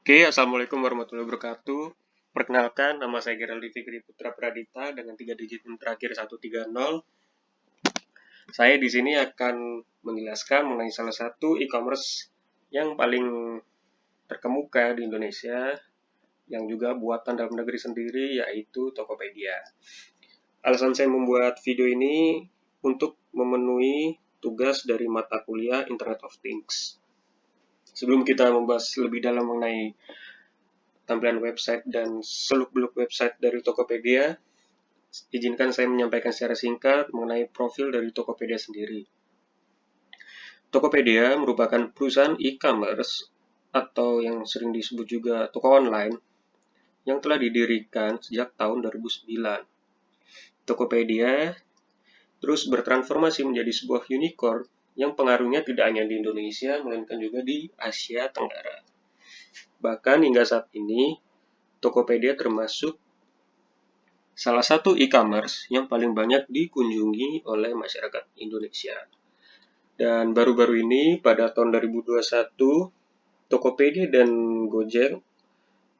Oke, Assalamualaikum warahmatullahi wabarakatuh. Perkenalkan, nama saya Geraldi Fikri Putra Pradita dengan 3 digit terakhir 130. Saya di sini akan menjelaskan mengenai salah satu e-commerce yang paling terkemuka di Indonesia, yang juga buatan dalam negeri sendiri, yaitu Tokopedia. Alasan saya membuat video ini untuk memenuhi tugas dari mata kuliah Internet of Things. Sebelum kita membahas lebih dalam mengenai tampilan website dan seluk-beluk website dari Tokopedia, izinkan saya menyampaikan secara singkat mengenai profil dari Tokopedia sendiri. Tokopedia merupakan perusahaan e-commerce atau yang sering disebut juga toko online yang telah didirikan sejak tahun 2009. Tokopedia terus bertransformasi menjadi sebuah unicorn yang pengaruhnya tidak hanya di Indonesia, melainkan juga di Asia Tenggara. Bahkan hingga saat ini, Tokopedia termasuk salah satu e-commerce yang paling banyak dikunjungi oleh masyarakat Indonesia. Dan baru-baru ini pada tahun 2021, Tokopedia dan Gojek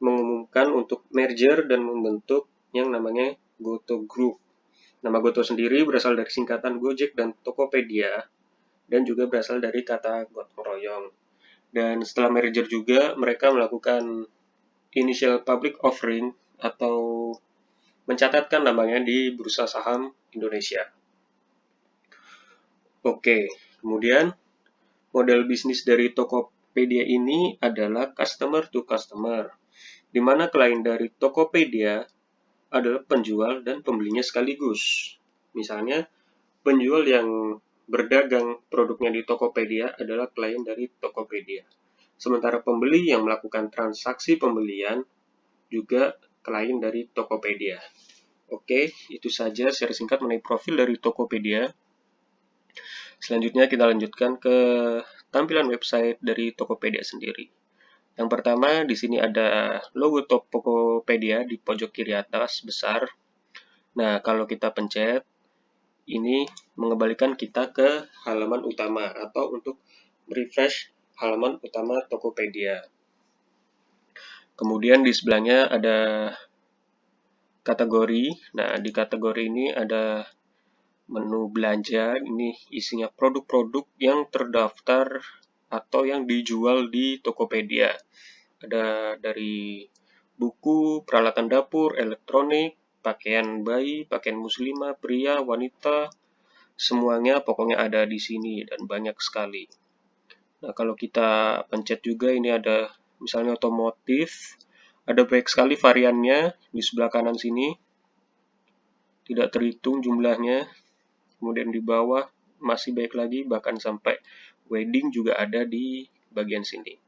mengumumkan untuk merger dan membentuk yang namanya Goto Group. Nama Goto sendiri berasal dari singkatan Gojek dan Tokopedia dan juga berasal dari kata gotong royong. Dan setelah merger juga mereka melakukan initial public offering atau mencatatkan namanya di Bursa Saham Indonesia. Oke, kemudian model bisnis dari Tokopedia ini adalah customer to customer, di mana klien dari Tokopedia adalah penjual dan pembelinya sekaligus. Misalnya, penjual yang berdagang produknya di Tokopedia adalah klien dari Tokopedia. Sementara pembeli yang melakukan transaksi pembelian juga klien dari Tokopedia. Oke, itu saja secara singkat mengenai profil dari Tokopedia. Selanjutnya kita lanjutkan ke tampilan website dari Tokopedia sendiri. Yang pertama, di sini ada logo Tokopedia di pojok kiri atas besar. Nah, kalau kita pencet, ini mengembalikan kita ke halaman utama atau untuk refresh halaman utama Tokopedia. Kemudian di sebelahnya ada kategori. Nah, di kategori ini ada menu belanja. Ini isinya produk-produk yang terdaftar atau yang dijual di Tokopedia. Ada dari buku, peralatan dapur, elektronik, pakaian bayi, pakaian muslimah, pria, wanita, semuanya pokoknya ada di sini dan banyak sekali. Nah, kalau kita pencet juga ini ada misalnya otomotif, ada banyak sekali variannya di sebelah kanan sini, tidak terhitung jumlahnya. Kemudian di bawah masih banyak lagi, bahkan sampai wedding juga ada di bagian sini.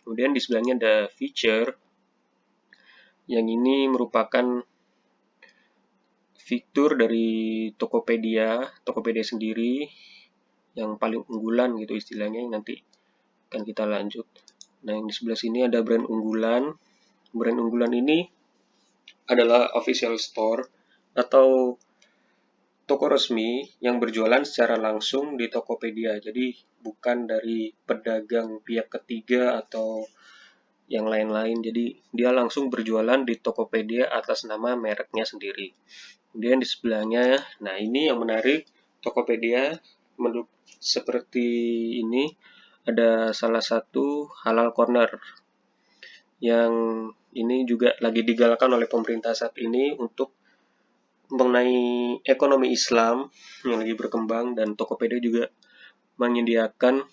Kemudian di sebelahnya ada feature, yang ini merupakan fitur dari Tokopedia sendiri yang paling unggulan gitu istilahnya, nanti akan kita lanjut. Nah, yang di sebelah sini ada brand unggulan. Brand unggulan ini adalah official store atau toko resmi yang berjualan secara langsung di Tokopedia. Jadi bukan dari pedagang pihak ketiga atau yang lain-lain. Jadi dia langsung berjualan di Tokopedia atas nama mereknya sendiri. Kemudian di sebelahnya, nah ini yang menarik, Tokopedia menurut seperti ini ada salah satu halal corner yang ini juga lagi digalakkan oleh pemerintah saat ini untuk mengenai ekonomi Islam yang lagi berkembang, dan Tokopedia juga menyediakan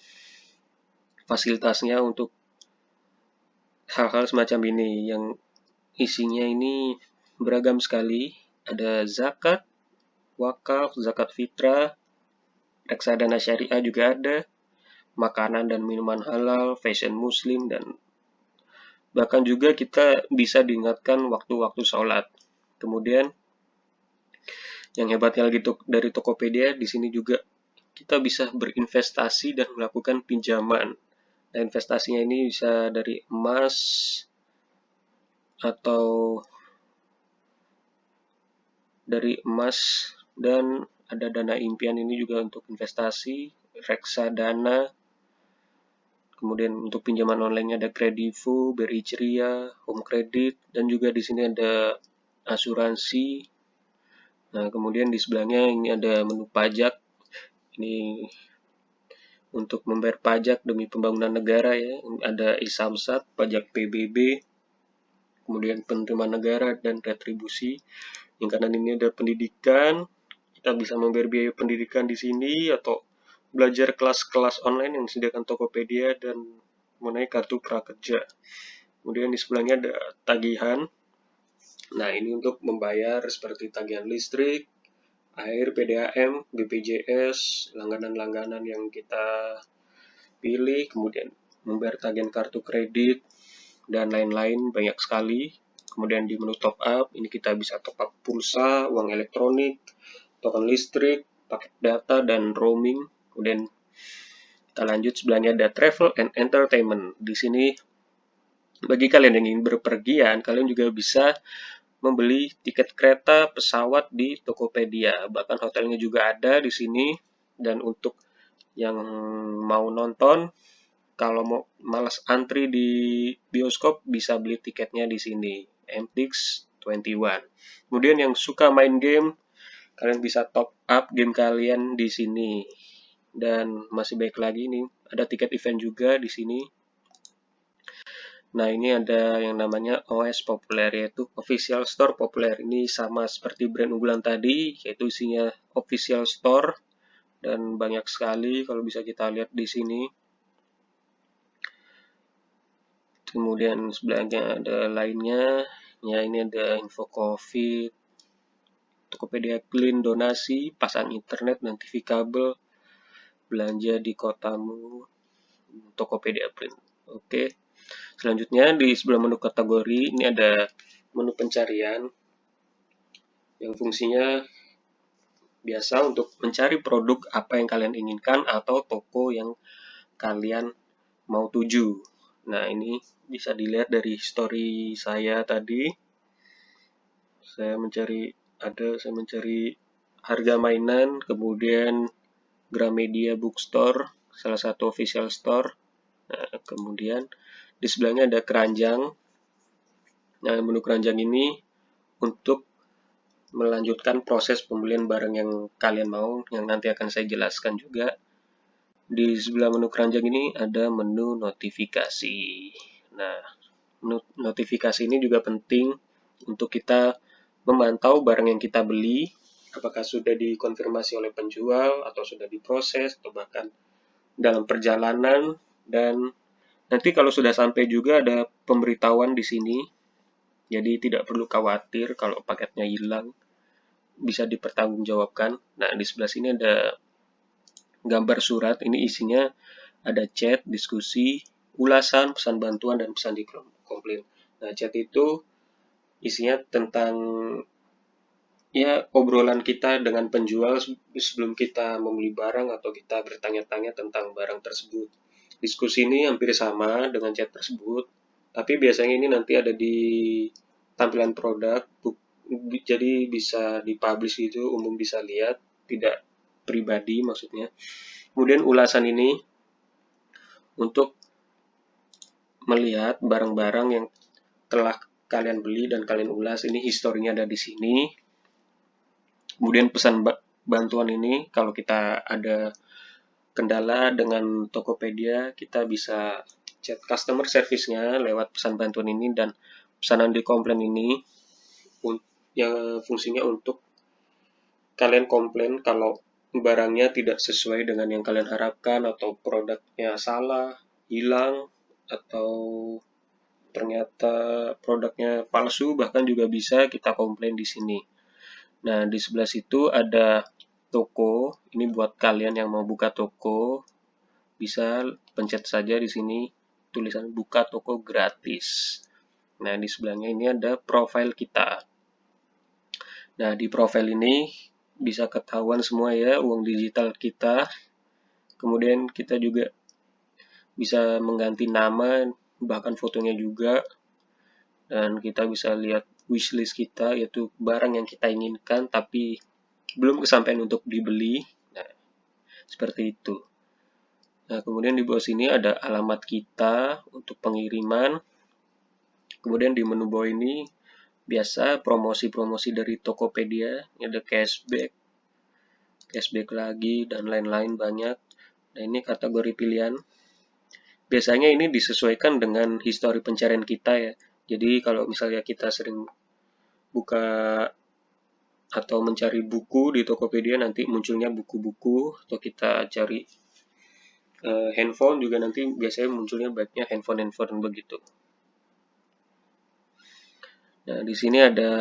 fasilitasnya untuk hal-hal semacam ini yang isinya ini beragam sekali. Ada zakat, wakaf, zakat fitrah, reksadana syariah juga ada, makanan dan minuman halal, fashion muslim, dan bahkan juga kita bisa diingatkan waktu-waktu sholat. Kemudian yang hebatnya lagi dari Tokopedia, di sini juga kita bisa berinvestasi dan melakukan pinjaman. Nah, investasinya ini bisa dari emas atau dan ada dana impian ini juga untuk investasi, reksadana, Kemudian untuk pinjaman online ada Kredivo, BRI Ceria, Home Credit, dan juga di sini ada asuransi. Nah, kemudian di sebelahnya ini ada menu pajak. Ini untuk membayar pajak demi pembangunan negara ya. Ada e-Samsat, pajak PBB, kemudian penerimaan negara dan retribusi. Yang kanan ini ada pendidikan. Kita bisa membayar biaya pendidikan di sini atau belajar kelas-kelas online yang disediakan Tokopedia dan mengenai kartu prakerja. Kemudian di sebelahnya ada tagihan. Nah, ini untuk membayar seperti tagihan listrik, air, PDAM, BPJS, langganan-langganan yang kita pilih, kemudian membayar tagihan kartu kredit, dan lain-lain banyak sekali. Kemudian di menu top up, ini kita bisa top up pulsa, uang elektronik, token listrik, paket data, dan roaming. Kemudian kita lanjut, sebelahnya ada travel and entertainment. Di sini bagi kalian yang ingin berpergian, kalian juga bisa membeli tiket kereta, pesawat di Tokopedia. Bahkan hotelnya juga ada di sini. Dan untuk yang mau nonton, kalau mau malas antri di bioskop, bisa beli tiketnya di sini, MTX 21. Kemudian yang suka main game, kalian bisa top up game kalian di sini. Dan masih baik lagi nih, ada tiket event juga di sini. Nah, ini ada yang namanya OS populer, yaitu Official Store populer. Ini sama seperti brand unggulan tadi, yaitu isinya Official Store. Dan banyak sekali kalau bisa kita lihat di sini. Kemudian sebelahnya ada lainnya. Ya, ini ada info COVID, Tokopedia Clean, donasi, pasang internet dan TV kabel, belanja di kotamu, Tokopedia Print. Oke. Selanjutnya di sebelah menu kategori ini ada menu pencarian yang fungsinya biasa untuk mencari produk apa yang kalian inginkan atau toko yang kalian mau tuju. Nah, ini bisa dilihat dari history saya tadi. Saya mencari harga mainan, kemudian Gramedia Bookstore, salah satu official store. Nah, kemudian di sebelahnya ada keranjang. Nah, menu keranjang ini untuk melanjutkan proses pembelian barang yang kalian mau, yang nanti akan saya jelaskan juga. Di sebelah menu keranjang ini ada menu notifikasi. Nah, menu notifikasi ini juga penting untuk kita memantau barang yang kita beli, apakah sudah dikonfirmasi oleh penjual, atau sudah diproses, atau bahkan dalam perjalanan. Dan nanti kalau sudah sampai juga ada pemberitahuan di sini, jadi tidak perlu khawatir kalau paketnya hilang, bisa dipertanggungjawabkan. Nah, di sebelah sini ada gambar surat, ini isinya ada chat, diskusi, ulasan, pesan bantuan, dan pesan di komplain. Nah, chat itu isinya tentang ya obrolan kita dengan penjual sebelum kita membeli barang atau kita bertanya-tanya tentang barang tersebut. Diskusi ini hampir sama dengan chat tersebut, tapi biasanya ini nanti ada di tampilan produk, jadi bisa dipublish itu, umum bisa lihat, tidak pribadi maksudnya. Kemudian ulasan ini untuk melihat barang-barang yang telah kalian beli dan kalian ulas, ini historinya ada di sini. Kemudian pesan bantuan ini, kalau kita ada kendala dengan Tokopedia, kita bisa chat customer service-nya lewat pesan bantuan ini, dan pesanan di komplain ini yang fungsinya untuk kalian komplain kalau barangnya tidak sesuai dengan yang kalian harapkan, atau produknya salah, hilang, atau ternyata produknya palsu, bahkan juga bisa kita komplain di sini. Nah, di sebelah situ ada toko. Ini buat kalian yang mau buka toko, bisa pencet saja di sini tulisan buka toko gratis. Nah, di sebelahnya ini ada profil kita. Nah, di profil ini bisa ketahuan semua ya uang digital kita. Kemudian kita juga bisa mengganti nama, bahkan fotonya juga. Dan kita bisa lihat wishlist kita, yaitu barang yang kita inginkan tapi belum kesampaian untuk dibeli. Nah, seperti itu. Nah, kemudian di bawah sini ada alamat kita untuk pengiriman. Kemudian di menu bawah ini biasa promosi-promosi dari Tokopedia, ini ada cashback lagi dan lain-lain banyak. Nah, ini kategori pilihan. Biasanya ini disesuaikan dengan histori pencarian kita ya. Jadi kalau misalnya kita sering buka atau mencari buku di Tokopedia, nanti munculnya buku-buku, atau kita cari handphone juga nanti biasanya munculnya banyak handphone begitu. Nah, di sini ada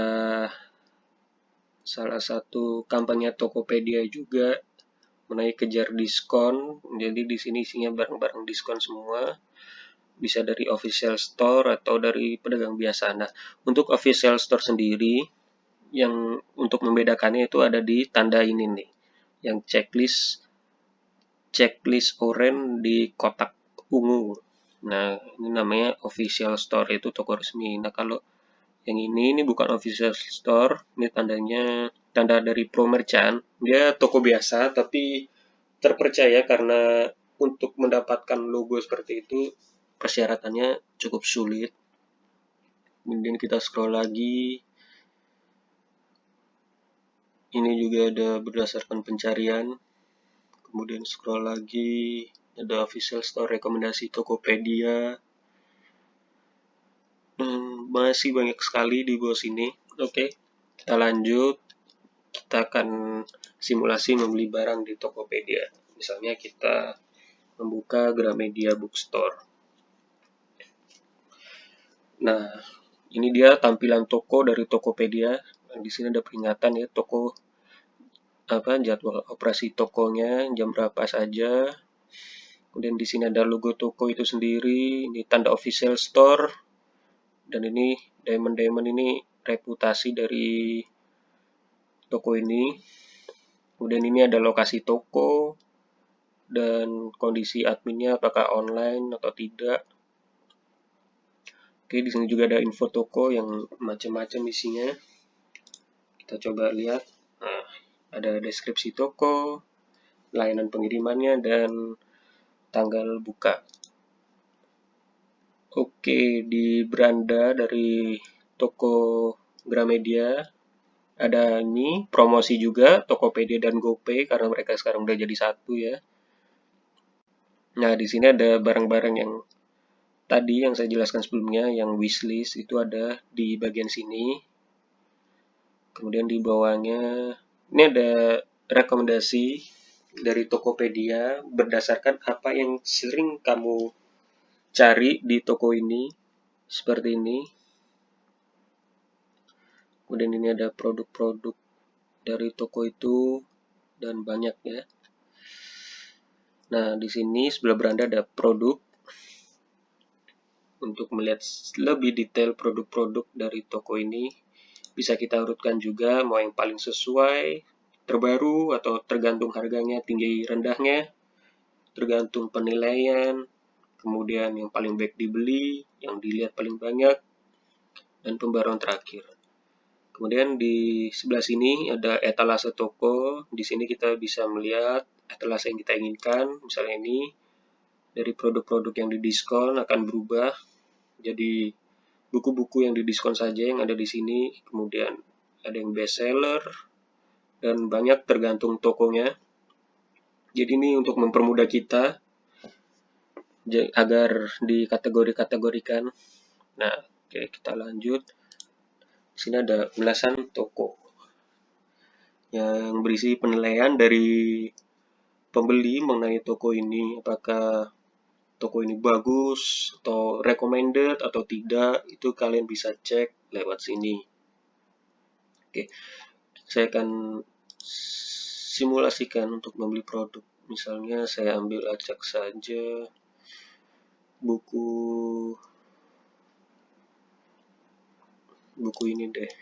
salah satu kampanye Tokopedia juga mengenai kejar diskon. Jadi di sini isinya barang-barang diskon semua. Bisa dari official store atau dari pedagang biasa. Nah, untuk official store sendiri, yang untuk membedakannya itu ada di tanda ini nih, yang checklist oranye di kotak ungu. Nah, ini namanya official store, itu toko resmi. Nah, kalau yang ini bukan official store, ini tanda dari pro merchant. Dia toko biasa tapi terpercaya karena untuk mendapatkan logo seperti itu persyaratannya cukup sulit. Kemudian kita scroll lagi. Ini juga ada berdasarkan pencarian. Kemudian scroll lagi, ada official store rekomendasi Tokopedia. Masih banyak sekali di bawah sini. Oke, kita lanjut. Kita akan simulasi membeli barang di Tokopedia. Misalnya kita membuka Gramedia Bookstore. Nah, ini dia tampilan toko dari Tokopedia. Di sini ada peringatan ya, jadwal operasi tokonya, jam berapa saja. Kemudian di sini ada logo toko itu sendiri, ini tanda official store, dan ini diamond ini reputasi dari toko ini. Kemudian ini ada lokasi toko dan kondisi adminnya apakah online atau tidak. Oke, di sini juga ada info toko yang macam-macam isinya. Kita coba lihat. Nah, ada deskripsi toko, layanan pengirimannya, dan tanggal buka. Oke, di beranda dari toko Gramedia ada ini promosi juga Tokopedia dan GoPay karena mereka sekarang udah jadi satu ya. Nah, di sini ada barang-barang yang tadi yang saya jelaskan sebelumnya, yang wishlist itu ada di bagian sini. Kemudian di bawahnya ini ada rekomendasi dari Tokopedia berdasarkan apa yang sering kamu cari di toko ini, seperti ini. Kemudian ini ada produk-produk dari toko itu dan banyak ya. Nah, di sini sebelah beranda ada produk. Untuk melihat lebih detail produk-produk dari toko ini, bisa kita urutkan juga mau yang paling sesuai, terbaru, atau tergantung harganya tinggi rendahnya, tergantung penilaian, kemudian yang paling baik dibeli, yang dilihat paling banyak, dan pembaruan terakhir. Kemudian di sebelah sini ada etalase toko. Di sini kita bisa melihat etalase yang kita inginkan. Misalnya ini dari produk-produk yang didiskon akan berubah jadi buku-buku yang didiskon saja yang ada di sini. Kemudian ada yang best seller dan banyak tergantung tokonya. Jadi ini untuk mempermudah kita agar dikategori-kategorikan. Nah, oke, kita lanjut. Di sini ada ulasan toko yang berisi penilaian dari pembeli mengenai toko ini, apakah toko ini bagus atau recommended atau tidak, itu kalian bisa cek lewat sini. Oke, saya akan simulasikan untuk membeli produk. Misalnya saya ambil acak saja buku ini deh.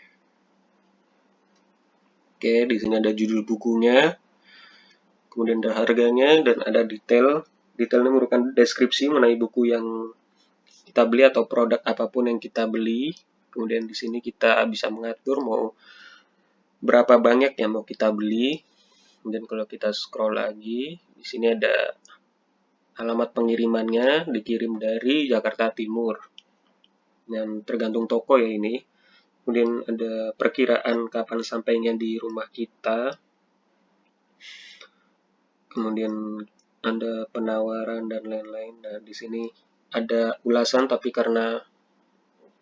Oke, di sini ada judul bukunya, kemudian ada harganya dan ada detail. Detailnya merupakan deskripsi mengenai buku yang kita beli atau produk apapun yang kita beli. Kemudian di sini kita bisa mengatur mau berapa banyak yang mau kita beli. Kemudian kalau kita scroll lagi, di sini ada alamat pengirimannya dikirim dari Jakarta Timur, dan tergantung toko ya ini. Kemudian ada perkiraan kapan sampainya di rumah kita. Kemudian ada penawaran dan lain-lain. Nah, di sini ada ulasan, tapi karena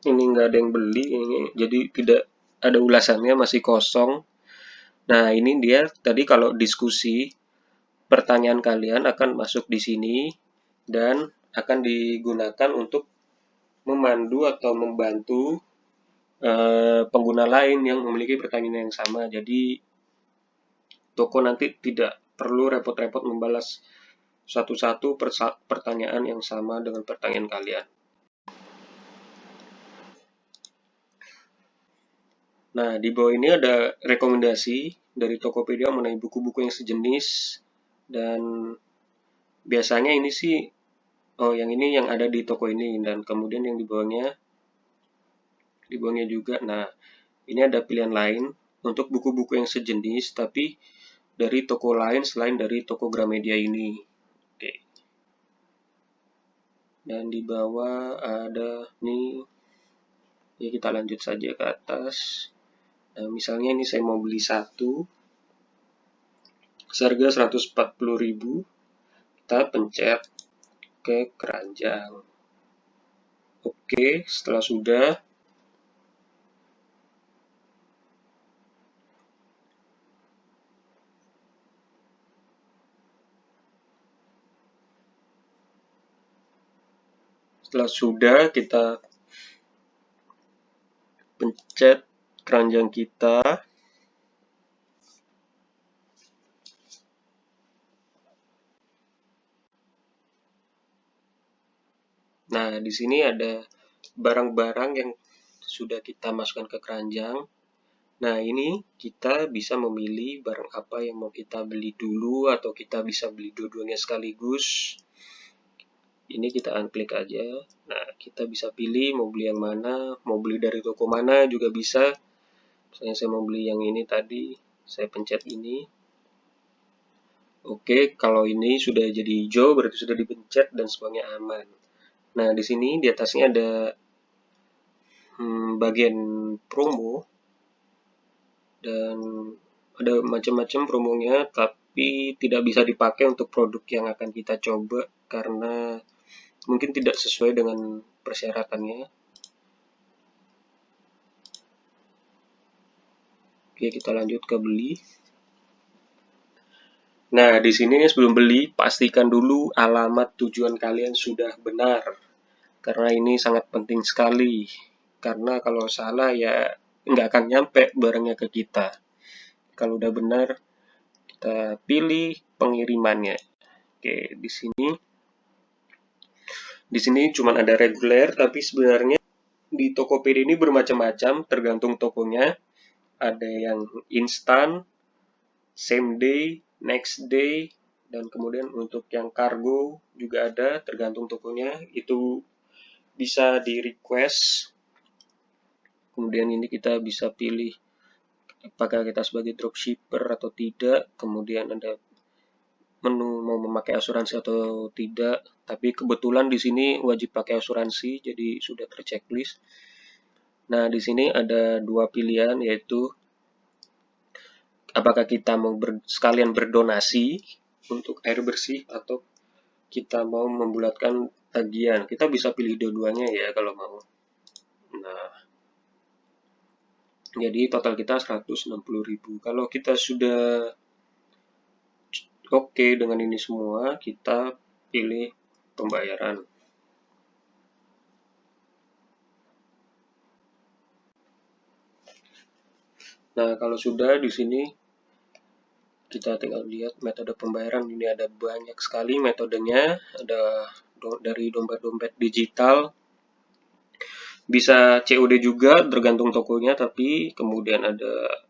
ini nggak ada yang beli, jadi tidak ada ulasannya, masih kosong. Nah, ini dia tadi kalau diskusi, pertanyaan kalian akan masuk di sini dan akan digunakan untuk memandu atau membantu pengguna lain yang memiliki pertanyaan yang sama. Jadi toko nanti tidak perlu repot-repot membalas satu-satu pertanyaan yang sama dengan pertanyaan kalian. Nah, di bawah ini ada rekomendasi dari Tokopedia mengenai buku-buku yang sejenis, dan biasanya ini sih, yang ini yang ada di toko ini, dan kemudian yang di bawahnya juga. Nah, ini ada pilihan lain untuk buku-buku yang sejenis, tapi dari toko lain selain dari toko Gramedia ini. Oke. Dan di bawah ada nih, ya kita lanjut saja ke atas. Nah, misalnya ini saya mau beli satu, seharga 140.000, kita pencet ke keranjang. Oke, setelah sudah, kita pencet keranjang kita. Nah, di sini ada barang-barang yang sudah kita masukkan ke keranjang. Nah, ini kita bisa memilih barang apa yang mau kita beli dulu, atau kita bisa beli dua-duanya sekaligus. Ini kita unklik aja. Nah, kita bisa pilih mau beli yang mana, mau beli dari toko mana juga bisa. Misalnya saya mau beli yang ini tadi, saya pencet ini. Oke, kalau ini sudah jadi hijau berarti sudah dipencet dan semuanya aman. Nah, di sini di atasnya ada bagian promo, dan ada macam-macam promonya, tapi tidak bisa dipakai untuk produk yang akan kita coba karena mungkin tidak sesuai dengan persyaratannya. Oke, kita lanjut ke beli. Nah, di sini sebelum beli, pastikan dulu alamat tujuan kalian sudah benar, karena ini sangat penting sekali. Karena kalau salah ya nggak akan nyampe barangnya ke kita. Kalau udah benar, kita pilih pengirimannya. Oke, di sini cuma ada reguler, tapi sebenarnya di Tokopedia ini bermacam-macam, tergantung tokonya. Ada yang instan, same day, next day, dan kemudian untuk yang kargo juga ada, tergantung tokonya. Itu bisa di request. Kemudian ini kita bisa pilih apakah kita sebagai dropshipper atau tidak. Kemudian ada menu mau memakai asuransi atau tidak, tapi kebetulan di sini wajib pakai asuransi, jadi sudah terchecklist. Nah, di sini ada dua pilihan, yaitu apakah kita mau sekalian berdonasi untuk air bersih atau kita mau membulatkan tagihan. Kita bisa pilih dua-duanya ya kalau mau. Nah, jadi total kita 160.000. Kalau kita sudah oke dengan ini semua, kita pilih pembayaran. Nah, kalau sudah di sini kita tinggal lihat metode pembayaran. Ini ada banyak sekali metodenya, ada dari dompet-dompet digital, bisa COD juga tergantung tokonya, tapi kemudian ada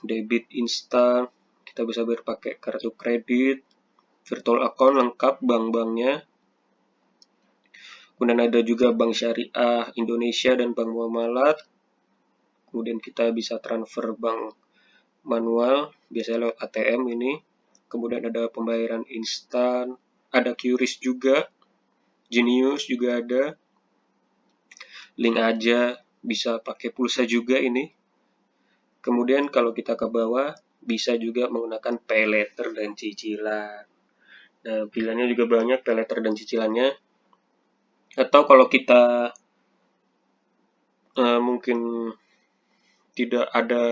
debit instan, kita bisa bayar pakai kartu kredit, virtual account lengkap bank-banknya. Kemudian ada juga Bank Syariah Indonesia dan Bank Muamalat. Kemudian kita bisa transfer bank manual, biasanya lewat ATM ini. Kemudian ada pembayaran instan, ada QRIS juga, Genius juga ada, link aja, bisa pakai pulsa juga ini. Kemudian kalau kita ke bawah, bisa juga menggunakan pay later dan cicilan. Nah, pilihannya juga banyak, pay later dan cicilannya. Atau kalau kita mungkin tidak ada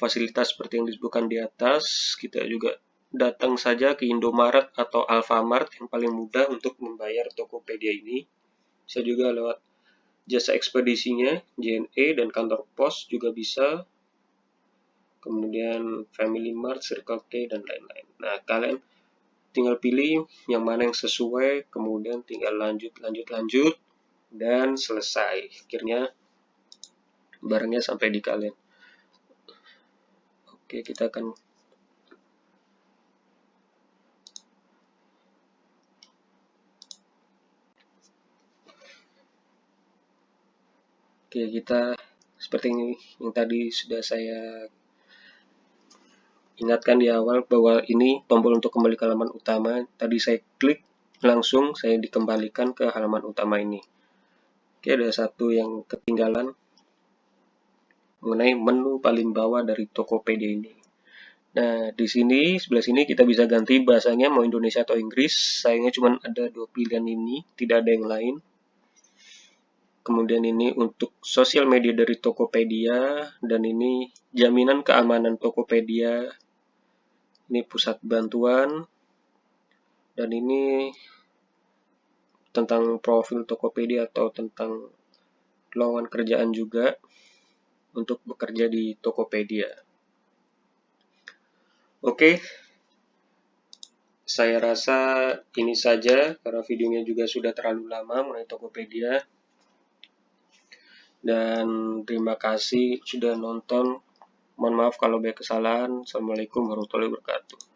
fasilitas seperti yang disebutkan di atas, kita juga datang saja ke Indomaret atau Alfamart yang paling mudah untuk membayar Tokopedia ini. Bisa juga lewat jasa ekspedisinya, JNE dan kantor pos juga bisa. Kemudian Family Mart, Circle K, dan lain-lain. Nah, kalian tinggal pilih yang mana yang sesuai, kemudian tinggal lanjut, dan selesai. Akhirnya barangnya sampai di kalian. Oke, kita akan kita seperti ini yang tadi sudah saya ingatkan di awal bahwa ini tombol untuk kembali ke halaman utama. Tadi saya klik langsung saya dikembalikan ke halaman utama ini. Oke, ada satu yang ketinggalan mengenai menu paling bawah dari Tokopedia ini. Nah, di sini sebelah sini kita bisa ganti bahasanya mau Indonesia atau Inggris. Sayangnya cuma ada 2 pilihan ini, tidak ada yang lain. Kemudian ini untuk sosial media dari Tokopedia, dan ini jaminan keamanan Tokopedia. Ini pusat bantuan, dan ini tentang profil Tokopedia atau tentang lowongan kerjaan juga untuk bekerja di Tokopedia. Oke, saya rasa ini saja karena videonya juga sudah terlalu lama mengenai Tokopedia. Dan terima kasih sudah nonton. Mohon maaf kalau banyak kesalahan. Assalamualaikum warahmatullahi wabarakatuh.